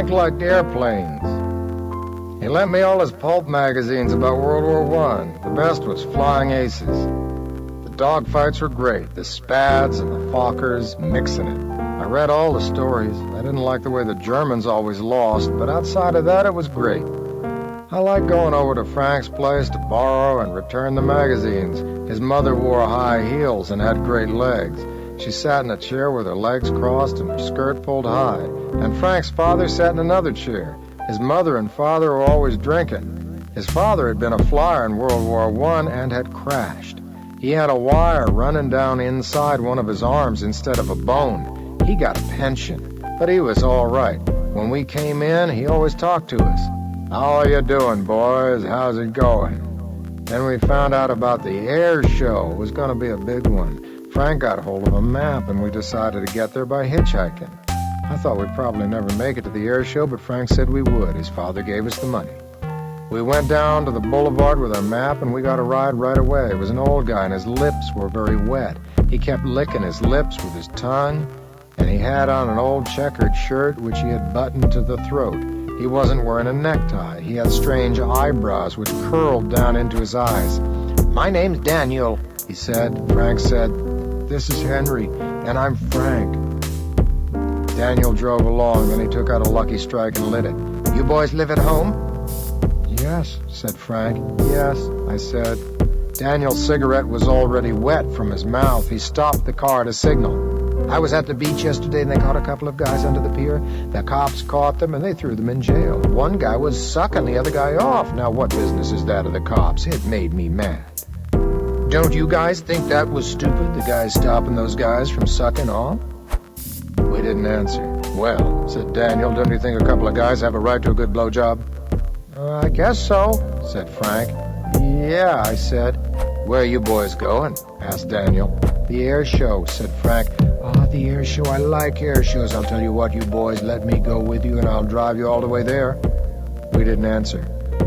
Frank liked airplanes. He lent me all his pulp magazines about World War I. The best was Flying Aces. The dogfights were great, the Spads and the Fokkers mixing it. I read all the stories. I didn't like the way the Germans always lost, but outside of that, it was great. I liked going over to Frank's place to borrow and return the magazines. His mother wore high heels and had great legs. She sat in a chair with her legs crossed and her skirt pulled high. And Frank's father sat in another chair. His mother and father were always drinking. His father had been a flyer in World War I and had crashed. He had a wire running down inside one of his arms instead of a bone. He got a pension, but he was all right. When we came in, he always talked to us. "How are you doing, boys? How's it going?" Then we found out about the air show. It was going to be a big one. Frank got hold of a map, and we decided to get there by hitchhiking. I thought we'd probably never make it to the air show, but Frank said we would. His father gave us the money. We went down to the boulevard with our map, and we got a ride right away. It was an old guy, and his lips were very wet. He kept licking his lips with his tongue, and he had on an old checkered shirt which he had buttoned to the throat. He wasn't wearing a necktie. He had strange eyebrows which curled down into his eyes. "My name's Daniel," he said. Frank said, "This is Henry, and I'm Frank." Daniel drove along, then he took out a Lucky Strike and lit it. "You boys live at home?" "Yes," said Frank. "Yes," I said. Daniel's cigarette was already wet from his mouth. He stopped the car to signal. "I was at the beach yesterday and they caught a couple of guys under the pier. The cops caught them and they threw them in jail. One guy was sucking the other guy off. Now what business is that of the cops? It made me mad." "Don't you guys think that was stupid, the guys stopping those guys from sucking off?" We didn't answer. "Well," said Daniel, "don't you think a couple of guys have a right to a good blowjob?" "I guess so," said Frank. "Yeah," I said. "Where are you boys going?" asked Daniel. "The air show," said Frank. "Oh, the air show. I like air shows. I'll tell you what, you boys, let me go with you and I'll drive you all the way there." We didn't answer.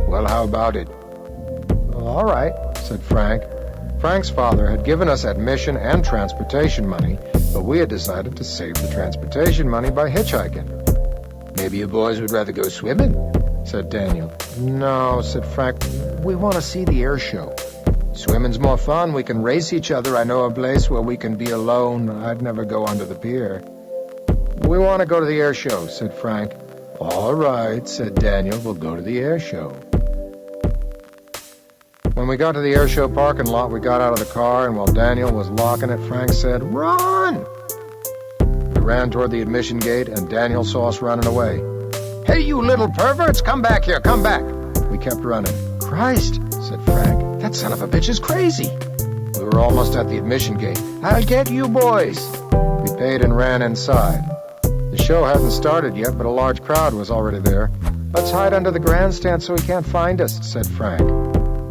"Well, how about it?" "All right," said Frank. Frank's father had given us admission and transportation money, but we had decided to save the transportation money by hitchhiking. "Maybe you boys would rather go swimming," said Daniel. "No," said Frank. "We want to see the air show." "Swimming's more fun. We can race each other. I know a place where we can be alone. I'd never go under the pier." "We want to go to the air show," said Frank. "All right," said Daniel. "We'll go to the air show." When we got to the air show parking lot, we got out of the car, and while Daniel was locking it, Frank said, "Run!" We ran toward the admission gate, and Daniel saw us running away. "Hey, you little perverts, come back here, come back!" We kept running. "Christ," said Frank, "that son of a bitch is crazy." We were almost at the admission gate. "I'll get you boys." We paid and ran inside. The show hadn't started yet, but a large crowd was already there. "Let's hide under the grandstand so he can't find us," said Frank.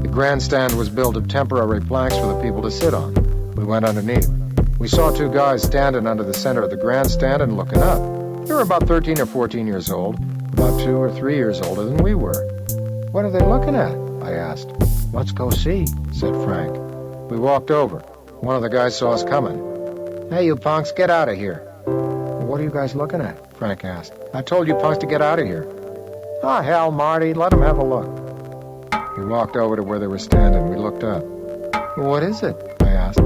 The grandstand was built of temporary planks for the people to sit on. We went underneath. We saw two guys standing under the center of the grandstand and looking up. They were about 13 or 14 years old, about 2 or 3 years older than we were. "What are they looking at?" I asked. "Let's go see," said Frank. We walked over. One of the guys saw us coming. "Hey, you punks, get out of here." "What are you guys looking at?" Frank asked. "I told you punks to get out of here." "Oh, hell, Marty, let them have a look." We walked over to where they were standing. We looked up. "What is it?" I asked.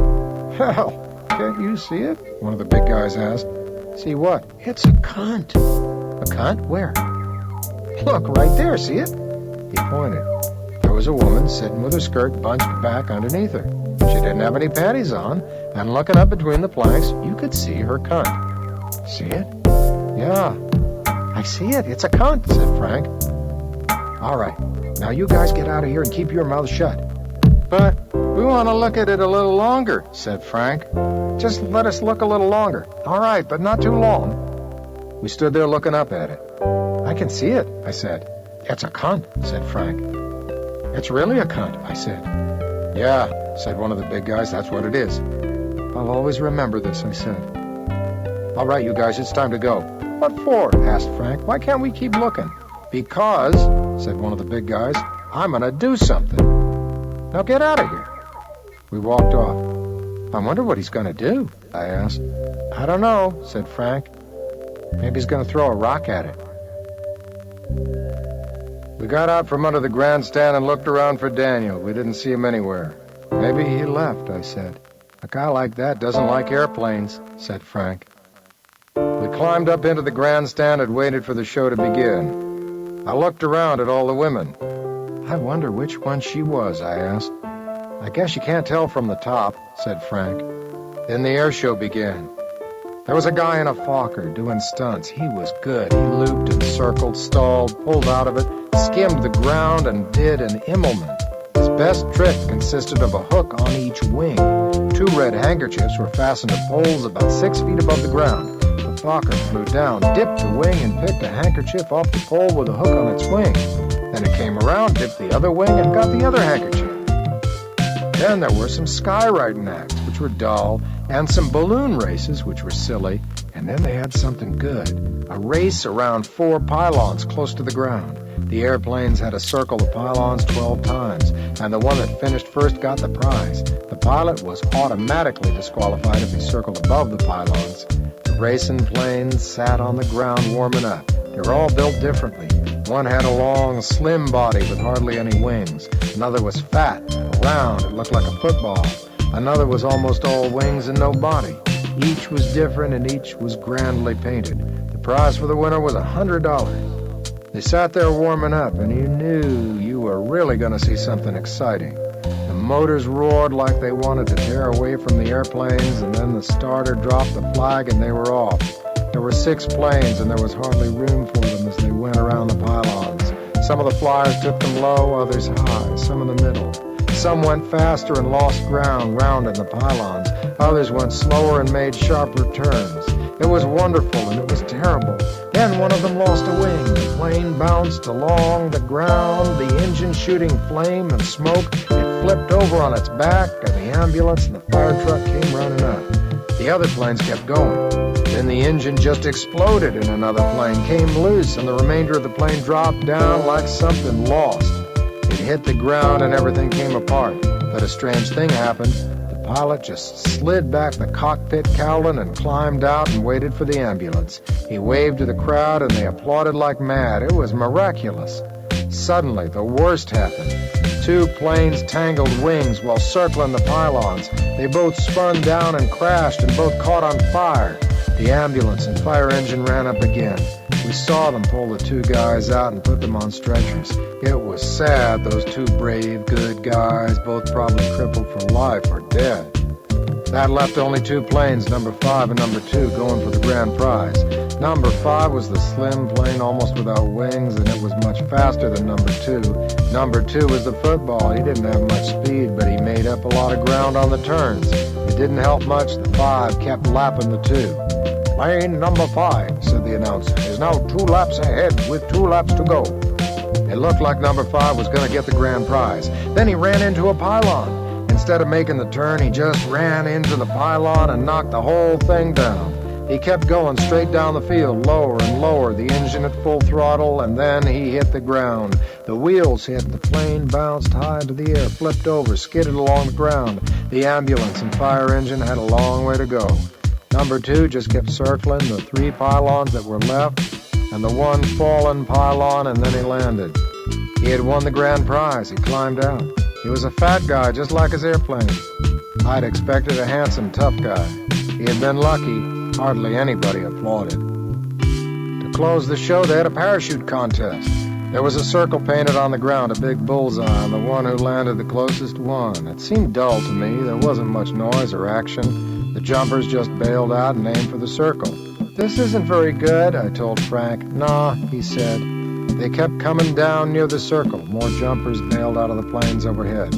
"Hell, can't you see it?" one of the big guys asked. "See what?" "It's a cunt." "A cunt? Where?" "Look, right there, see it?" He pointed. There was a woman sitting with her skirt bunched back underneath her. She didn't have any panties on, and looking up between the planks, you could see her cunt. "See it?" "Yeah, I see it. It's a cunt," said Frank. "All right. Now you guys get out of here and keep your mouths shut." "But we want to look at it a little longer," said Frank. "Just let us look a little longer." "All right, but not too long." We stood there looking up at it. "I can see it," I said. "It's a cunt," said Frank. "It's really a cunt," I said. "Yeah," said one of the big guys, "that's what it is." "I'll always remember this," I said. "All right, you guys, it's time to go." "What for?" asked Frank. "Why can't we keep looking?" "Because," said one of the big guys, "I'm gonna do something." "Now get out of here." We walked off. "I wonder what he's gonna do," I asked. "I don't know," said Frank. "Maybe he's gonna throw a rock at it." We got out from under the grandstand and looked around for Daniel. We didn't see him anywhere. Maybe he left, I said. A guy like that doesn't like airplanes, said Frank. We climbed up into the grandstand and waited for the show to begin. I looked around at all the women. I wonder which one she was, I asked. I guess you can't tell from the top, said Frank. Then the air show began. There was a guy in a Fokker doing stunts. He was good. He looped and circled, stalled, pulled out of it, skimmed the ground, and did an Immelman. His best trick consisted of a hook on each wing. 2 red handkerchiefs were fastened to poles about 6 feet above the ground. The Fokker flew down, dipped the wing, and picked a handkerchief off the pole with a hook on its wing. Then it came around, dipped the other wing, and got the other handkerchief. Then there were some skywriting acts, which were dull, and some balloon races, which were silly, and then they had something good. A race around 4 pylons close to the ground. The airplanes had to circle the pylons 12 times, and the one that finished first got the prize. The pilot was automatically disqualified if he circled above the pylons. The racing planes sat on the ground warming up. They were all built differently. One had a long, slim body with hardly any wings. Another was fat, round, it looked like a football. Another was almost all wings and no body. Each was different and each was grandly painted. The prize for the winner was $100. They sat there warming up, and you knew you were really going to see something exciting. The motors roared like they wanted to tear away from the airplanes, and then the starter dropped the flag and they were off. There were 6 planes, and there was hardly room for them as they went around the pylons. Some of the flyers took them low, others high, some in the middle. Some went faster and lost ground round in the pylons. Others went slower and made sharper turns. It was wonderful and it was terrible. Then one of them lost a wing. The plane bounced along the ground, the engine shooting flame and smoke. It flipped over on its back, and the ambulance and the fire truck came running up. The other planes kept going. Then the engine just exploded and another plane came loose, and the remainder of the plane dropped down like something lost. It hit the ground and everything came apart. But a strange thing happened. The pilot just slid back the cockpit cowling and climbed out and waited for the ambulance. He waved to the crowd and they applauded like mad. It was miraculous. Suddenly, the worst happened. 2 planes tangled wings while circling the pylons. They both spun down and crashed and both caught on fire. The ambulance and fire engine ran up again. We saw them pull the 2 guys out and put them on stretchers. It was sad, those 2 brave, good guys, both probably crippled for life or dead. That left only 2 planes, number 5 and number 2, going for the grand prize. Number 5 was the slim plane almost without wings, and it was much faster than number 2. Number 2 was the football. He didn't have much speed, but he made up a lot of ground on the turns. It didn't help much. The 5 kept lapping the 2. Plane number 5, said the announcer, is now 2 laps ahead with 2 laps to go. It looked like number 5 was going to get the grand prize. Then he ran into a pylon. Instead of making the turn, he just ran into the pylon and knocked the whole thing down. He kept going straight down the field, lower and lower, the engine at full throttle, and then he hit the ground. The wheels hit, the plane bounced high into the air, flipped over, skidded along the ground. The ambulance and fire engine had a long way to go. Number 2 just kept circling the 3 pylons that were left, and the 1 fallen pylon, and then he landed. He had won the grand prize. He climbed out. He was a fat guy, just like his airplane. I'd expected a handsome, tough guy. He had been lucky. Hardly anybody applauded. To close the show, they had a parachute contest. There was a circle painted on the ground, a big bullseye, and the one who landed the closest won. It seemed dull to me. There wasn't much noise or action. The jumpers just bailed out and aimed for the circle. This isn't very good, I told Frank. Nah, he said. They kept coming down near the circle. More jumpers bailed out of the planes overhead.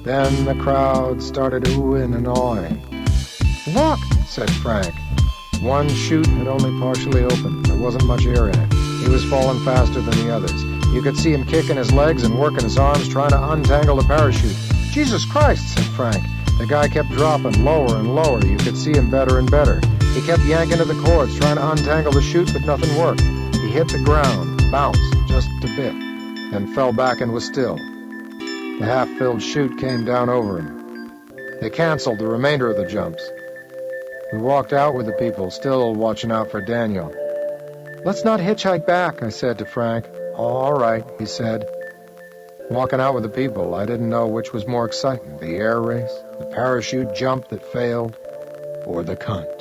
Then the crowd started oohing and awing. Look, said Frank. One chute had only partially opened. There wasn't much air in it. He was falling faster than the others. You could see him kicking his legs and working his arms trying to untangle the parachute. Jesus Christ, said Frank. The guy kept dropping lower and lower. You could see him better and better. He kept yanking at the cords, trying to untangle the chute, but nothing worked. He hit the ground, bounced just a bit, then fell back and was still. The half-filled chute came down over him. They canceled the remainder of the jumps. We walked out with the people, still watching out for Daniel. Let's not hitchhike back, I said to Frank. All right, he said. Walking out with the people, I didn't know which was more exciting, the air race, the parachute jump that failed, or the cunt.